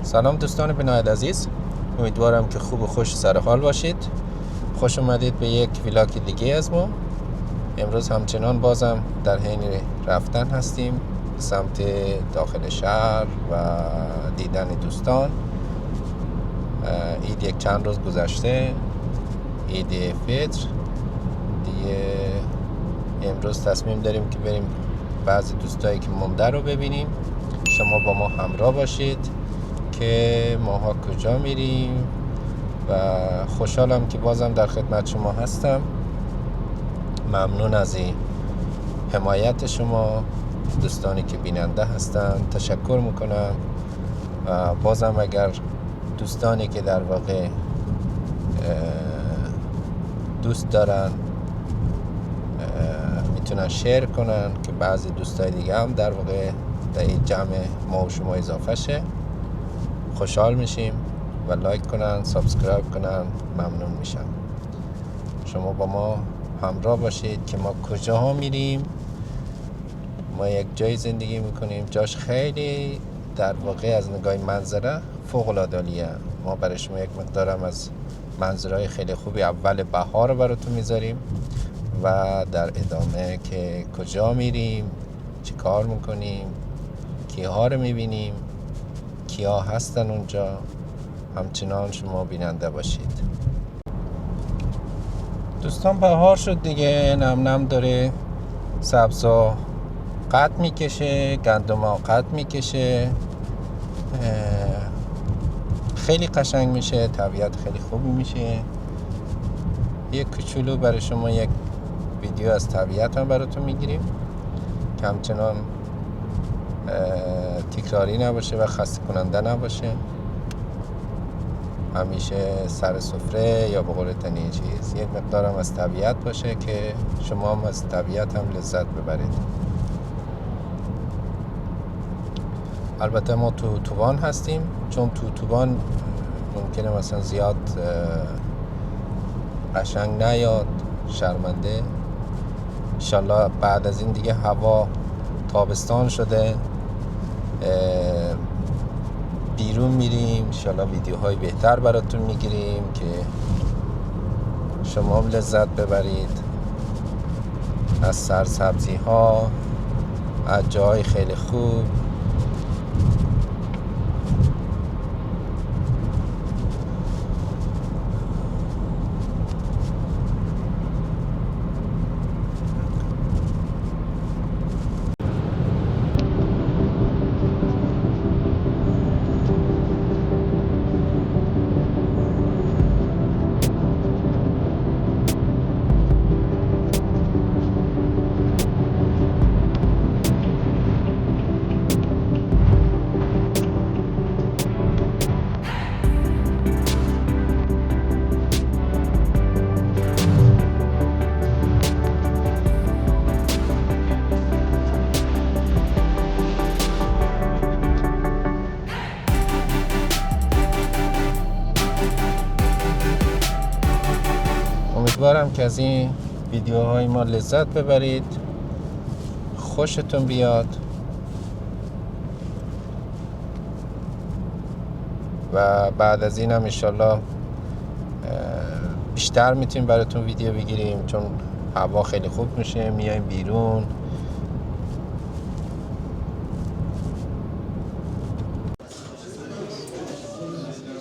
سلام دوستان بیننده عزیز، امیدوارم که خوب و خوش سر حال باشید. خوش اومدید به یک ویلاگ دیگه از ما. امروز همچنان بازم در حین رفتن هستیم سمت داخل شهر و دیدن دوستان. عید یک چند روز گذشته، عید فطر دیگه. امروز تصمیم داریم که بریم بعضی دوستایی که مونده رو ببینیم. شما با ما همراه باشید که ماها کجا میریم و خوشحالم که بازم در خدمت شما هستم. ممنون از این حمایت شما دوستانی که بیننده هستن، تشکر میکنم. و بازم اگر دوستانی که در واقع دوست دارن میتونن شیر کنن که بعضی دوستای دیگه هم در واقع در این جمع ما و شما اضافه شه. خوشحال میشیم و لایک کنن، سابسکرایب کنن، ممنون میشم. شما با ما همراه باشید که ما کجاها میریم. ما یک جای زندگی میکنیم جاش خیلی در واقع از نگاه منظره فوق العاده عالیه. ما برای شما یک مقدارم از منظرهای خیلی خوبی اول بهار رو براتون میذاریم و در ادامه که کجا میریم، چی کار میکنیم، کیها رو میبینیم، کیا هستن اونجا، همچنان شما بیننده باشید. دوستان بهار شد دیگه، نم نم داره، سبزا قد میکشه، گندم ها قد میکشه، خیلی قشنگ میشه، طبیعت خیلی خوبی میشه. یک کوچولو برای شما یک ویدیو از طبیعت هم براتون میگیریم که همچنان تکراری نباشه و خسته کننده نباشه. همیشه سر سفره یا به قول تنی چیز یک مقدارم از طبیعت باشه که شما هم از طبیعت هم لذت ببرید. البته ما تو اتوبان هستیم، چون تو اتوبان ممکنه مثلا زیاد قشنگ نیاد، شرمنده. انشالله بعد از این دیگه هوا تابستان شده، بیرون میریم، انشالله ویدیوهای بهتر براتون میگیریم که شما هم لذت ببرید از سرسبزی ها، از جای خیلی خوب. امیدوارم که از این ویدیوهای ما لذت ببرید، خوشتون بیاد و بعد از این هم انشالله بیشتر میتونیم براتون ویدیو بگیریم، چون هوا خیلی خوب میشه، میایم بیرون.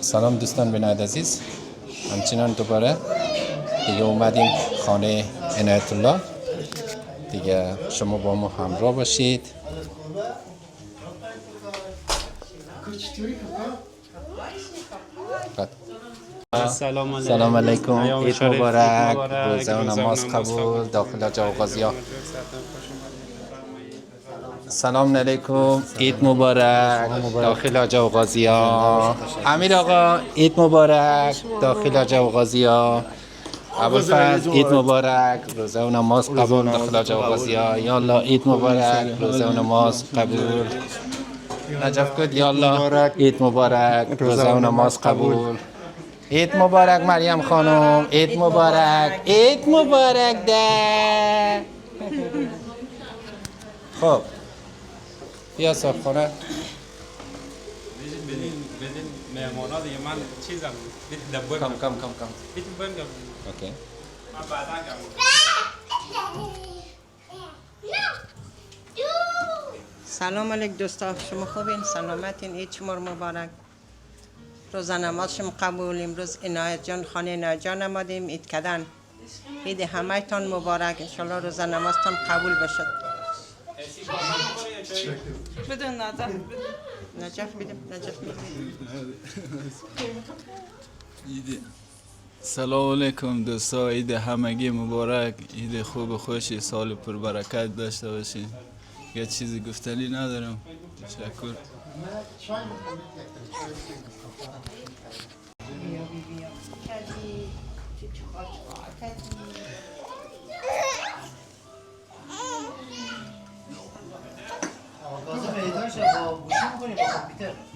سلام دوستان بیننده عزیز، همچنان دوباره دیگه اومدیم خانه عنایت الله دیگه. شما با ما همراه باشید. سلام علیکم، عید مبارک، روزه و نماز قبول داخل جا غازیا. سلام علیکم، عید مبارک داخل جا غازیا. امیر آقا عید مبارک داخل جا غازیا. ابوالفضل عید مبارک، روزه و نماز قبول داخل جا غازیا. یا الله عید مبارک، روزه و نماز قبول. نجف کد یا الله عید مبارک، روزه و نماز قبول. عید مبارک مریم خانم، عید مبارک، عید مبارک ده. خب بیا صاحب خانه. بدین مهمانا دیگه من چیزم بیت دبور کم بیت بنگم اوکی من بعدا گم سلام علیک دوستا، شما خوبین؟ سلامتین؟ عید شما مبارک. روز نماز شما قبول. امروز عنایت جان خانه عنایت جان آمدیم عید کردن. عید همه تان مبارک. انشالله روز نمازتان قبول باشد. بدون نجف بدیم. سلام علیکم دوستا، عید همگی مبارک، عید خوب و خوشی، سال پر برکت داشته باشین. یه چیزی گفتنی ندارم. تشکر.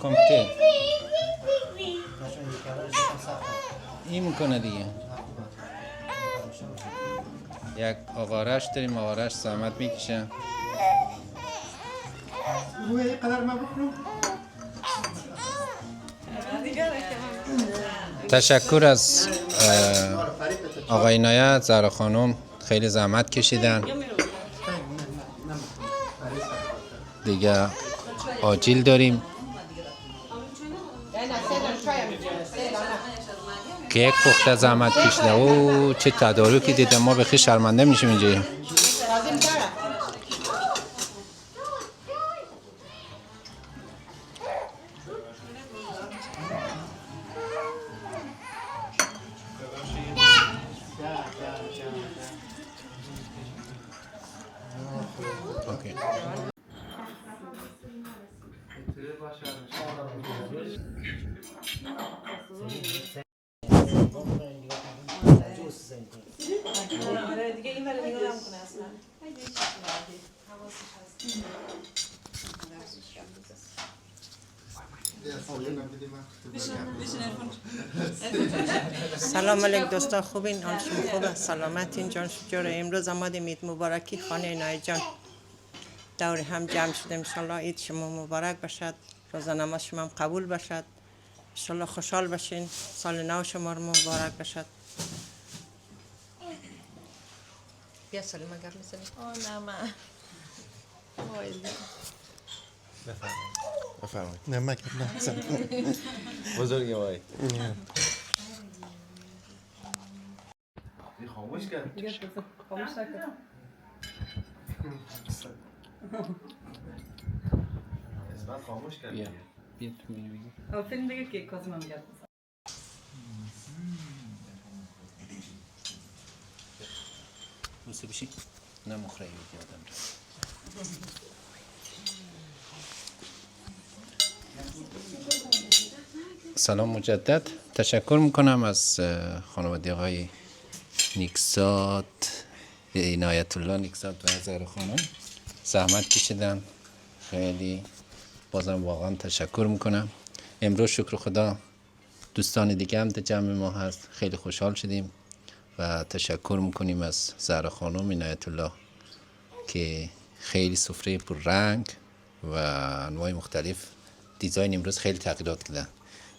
کامپیوتر این میکنه دیگه. یک آقارش داریم، آقارش زحمت میکشه. تشکر از آقای عنایت، زهرا خانم، خیلی زحمت کشیدن. دیگه آجیل داریم، کیک پخته زحمت کشیده. او چه تدارکی دیدم، ما بخی شرمنده میشیم اینجا. اوکی. دیگه این برای نگاه نمیکنه اصلا. سلام علیک دوستا، خوبین؟ حال شما خوبه؟ سلامتین؟ جان شجور. امروز آمدیم عید مبارکی خانه عنایت جان. دور هم جمع شدیم. انشالله عید شما مبارک باشد. روز نماز شما هم قبول باشد. انشالله خوشحال باشین. سال نو شما رو مبارک باشد. بیا سلیم اگر میزنی. نه من بفرمایید. نه مکر نه بزرگی وای. خاموش کرد. خاموش نکن. اسمت خاموش کرد. بیا تو منو بگی. فیلم بگیر که کازم هم گرد بزن. موسه بشی؟ نه مخرهی یادم. سلام مجدد. تشکر میکنم از خانواده های نیکزاد، عنایت الله نیکزاد و زهرا خانم. زحمت کشیدن، خیلی بازم واقعا تشکر میکنم. امروز شکر خدا دوستان دیگه هم در جمع ما هست، خیلی خوشحال شدیم و تشکر میکنیم از زهرا خانم عنایت الله که خیلی سفره پر رنگ و انواع مختلف دیزاین امروز خیلی تغییرات کردن.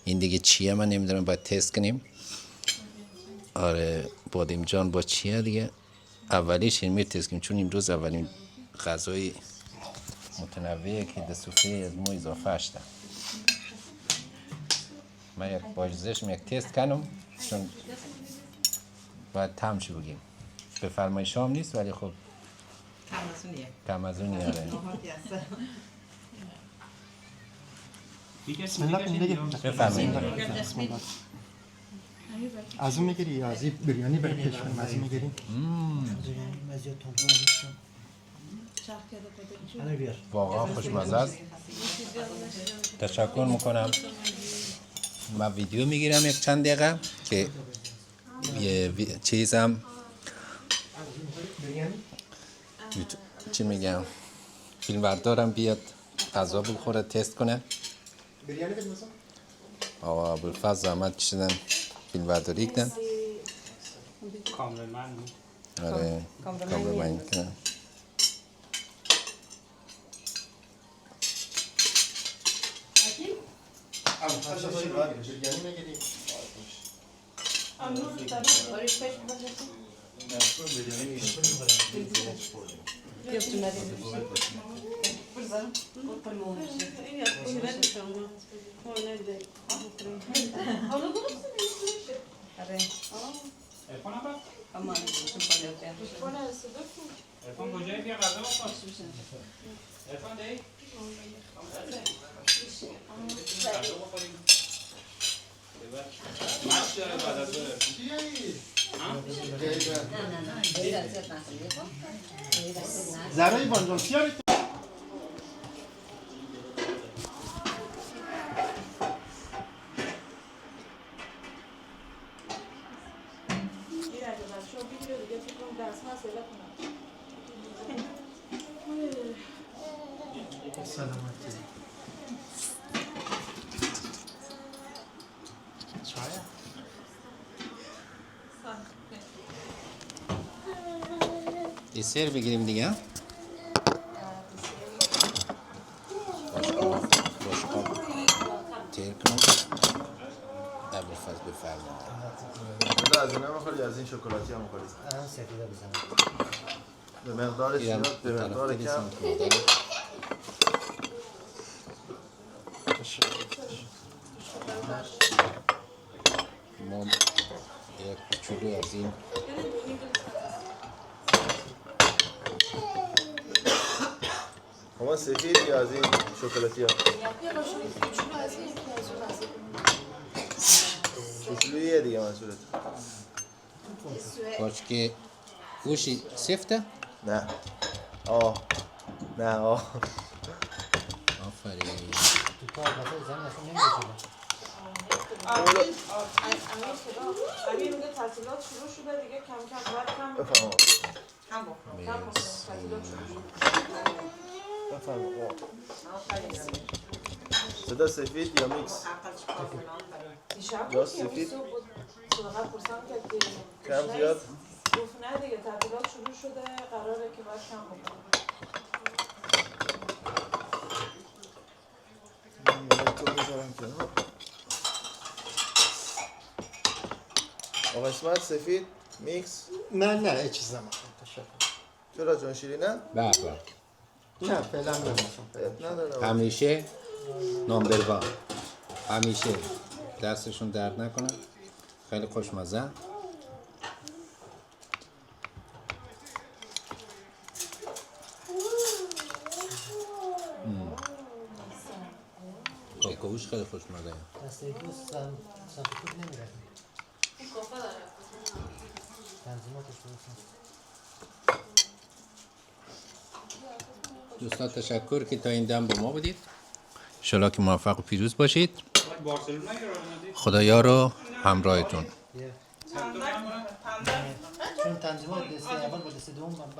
این دیگه چیه من نمیدونم، باید تست کنیم. آره بادیم جان با چیه دیگه اولیش این تست کنیم، چون امروز اولین غذای متنوعی که در سفره از ما اضافه شده. من یک باجزشم یک تست کنم، چون باید تمشو بگیم. به فرمایش شام نیست ولی خب کم از اونیه. بسم الله کن بگیر. بفرمایید. بسم الله. از اون میگیری یا از این بریانی برکش کنیم؟ از این میگیری؟ واقعا خوشمزه است. تشکر میکنم. من ویدیو میگیرم یک چند دقیقه که یه چیزم چی میگم فیلم بردارم بیاد غذا بخوره تست کنه. آقا ابوالفضل زحمت کشیدن فیلم برداری کردن. کامرمن آره کامرمن کردن. بریانی میگیری؟ ارفان هم رفت؟ ارفان کجایی بیا غذا بخور ارفان دی؟ غذا بخوریم مشت داره بعد از داره زرای بانجان خیاری سلامتی چای دسر بگیریم دیگه. باشقاب تیر کنم. ابوالفضل بفرمایید. از این هم می‌خوری از این شکلاتی هم می‌خوری سفیده بزنم به مقدار اینم زیاد به مقدار طرف کم دیگه ما یک کوچولو از این شما سفید یا از این شکلاتی ها کوچولویه دیگه منظورت باش که گوشی سفته؟ نه آه نه آه آفرین. تو کار بسه زن اصلا نمیشه امیر میگه تعطیلات شروع شده دیگه کم کم باید کم بفهم تعطیلات شروع شده. بفهم صدا سفید یا میکس دیشب یا بود که سفید صبح بود صدقه پرسان کرد که کم زیاد گفت نه دیگه تعطیلات شروع شده قراره که باید کم بکنم. آقا اسمت سفید میکس من نه هیچ چیز نمیخوام تشکر چرا چون شیرینه؟ بله نه فعلا نمیخوام نداره همیشه نمبر وان، همیشه دستشون درد نکنه. خیلی خوشمزه. کاکاوش خیلی خوشمزه. دسته دوست سمتون نمیره تنظیماتش دوستان تشکر که تا این دم با ما بودید. انشالله که موفق و پیروز باشید. بارسلونا یا رئال مادرید؟ خدایا رو همراهتون.